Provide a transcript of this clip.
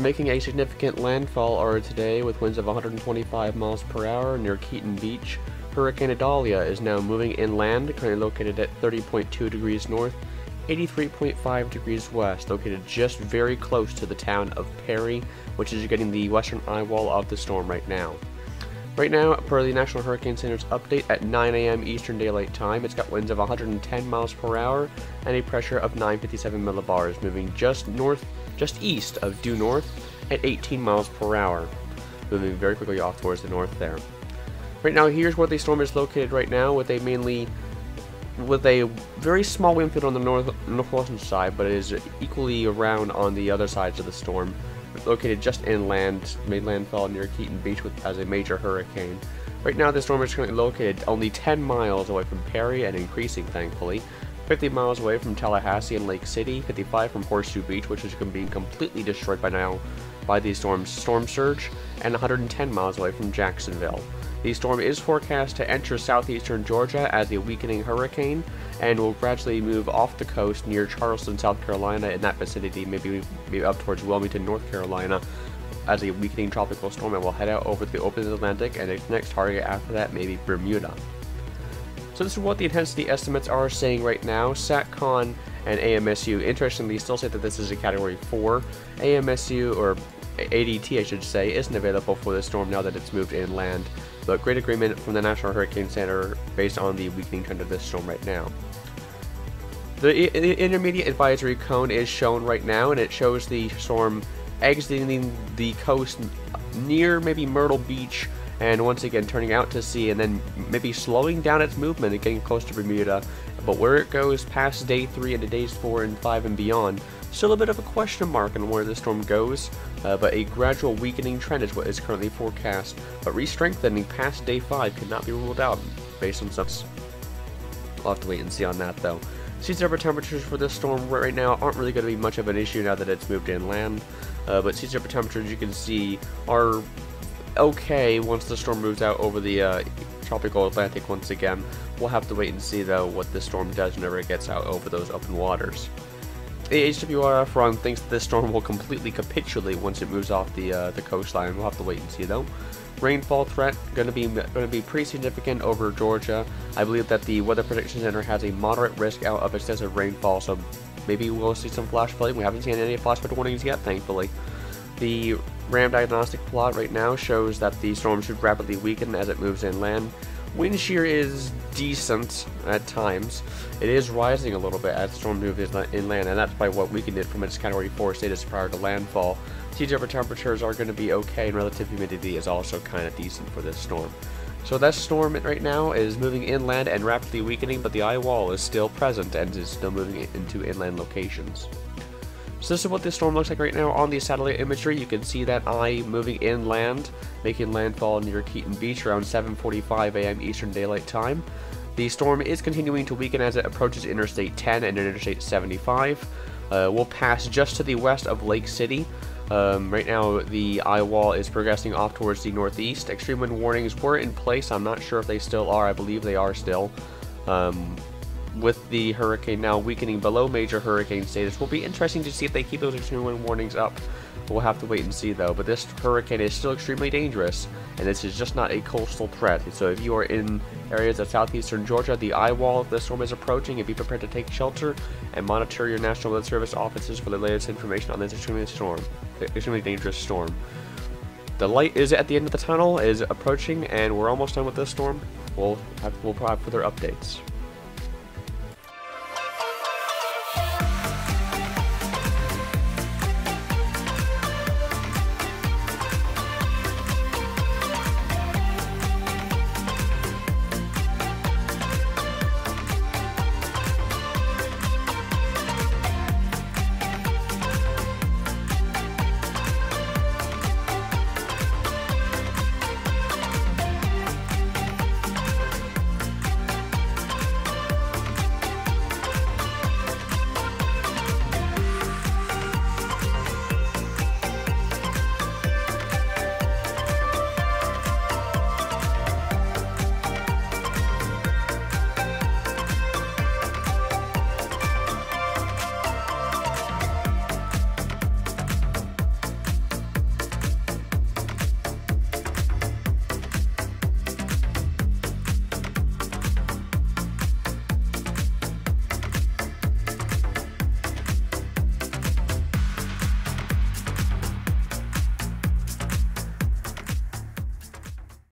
making a significant landfall earlier today with winds of 125 miles per hour near Keaton Beach. Hurricane Idalia is now moving inland, currently located at 30.2 degrees north, 83.5 degrees west, located just very close to the town of Perry, which is getting the western eye wall of the storm right now. Right now, per the National Hurricane Center's update at 9 a.m. Eastern Daylight Time, it's got winds of 110 miles per hour and a pressure of 957 millibars, moving just east of due north at 18 miles per hour, moving very quickly off towards the north there. Right now, here's where the storm is located right now, with a very small wind field on the northwestern side, but it is equally around on the other sides of the storm. Located just inland, made landfall near Keaton Beach as a major hurricane. Right now, the storm is currently located only 10 miles away from Perry and increasing, thankfully. 50 miles away from Tallahassee and Lake City, 55 from Horseshoe Beach, which is being completely destroyed by now by the storm's storm surge, and 110 miles away from Jacksonville. The storm is forecast to enter southeastern Georgia as a weakening hurricane and will gradually move off the coast near Charleston, South Carolina, in that vicinity, maybe up towards Wilmington, North Carolina, as a weakening tropical storm, and will head out over the open Atlantic, and its next target after that may be Bermuda. So this is what the intensity estimates are saying right now. SATCON and AMSU, interestingly, still say that this is a Category 4. AMSU, or ADT I should say, isn't available for this storm now that it's moved inland, but great agreement from the National Hurricane Center based on the weakening trend of this storm right now. The intermediate advisory cone is shown right now, and it shows the storm exiting the coast near maybe Myrtle Beach, and once again turning out to sea, and then maybe slowing down its movement and getting close to Bermuda. But where it goes past day 3 into days 4 and 5 and beyond, still a bit of a question mark on where the storm goes, but a gradual weakening trend is what is currently forecast, but re-strengthening past day 5 cannot be ruled out based on some. We'll have to wait and see on that though. Sea surface temperatures for this storm right now aren't really going to be much of an issue now that it's moved inland, but sea surface temperatures, you can see, are okay once the storm moves out over the tropical Atlantic once again. We'll have to wait and see though what the storm does whenever it gets out over those open waters. The HWRF run thinks that this storm will completely capitulate once it moves off the coastline. We'll have to wait and see though. Rainfall threat going to be pretty significant over Georgia. I believe that the Weather Prediction Center has a moderate risk out of excessive rainfall, so maybe we'll see some flash flooding. We haven't seen any flash flood warnings yet, thankfully. The RAM diagnostic plot right now shows that the storm should rapidly weaken as it moves inland. Wind shear is decent at times. It is rising a little bit as the storm moves inland, and that's by what weakened it from its Category 4 status prior to landfall. Sea surface temperatures are going to be okay, and relative humidity is also kind of decent for this storm. So that storm right now is moving inland and rapidly weakening, but the eye wall is still present and is still moving into inland locations. So this is what this storm looks like right now on the satellite imagery. You can see that eye moving inland, making landfall near Keaton Beach around 7:45 a.m. Eastern Daylight Time. The storm is continuing to weaken as it approaches Interstate 10 and Interstate 75. We'll pass just to the west of Lake City. Right now, the eye wall is progressing off towards the northeast. Extreme wind warnings were in place. I'm not sure if they still are. I believe they are still. With the hurricane now weakening below major hurricane status, will be interesting to see if they keep those extreme wind warnings up. We'll have to wait and see though, but this hurricane is still extremely dangerous, and this is just not a coastal threat. So if you are in areas of southeastern Georgia, the eye wall of the storm is approaching, and be prepared to take shelter and monitor your National Weather Service offices for the latest information on this extremely dangerous storm. The light is at the end of the tunnel, is approaching, and we're almost done with this storm. We'll have further updates.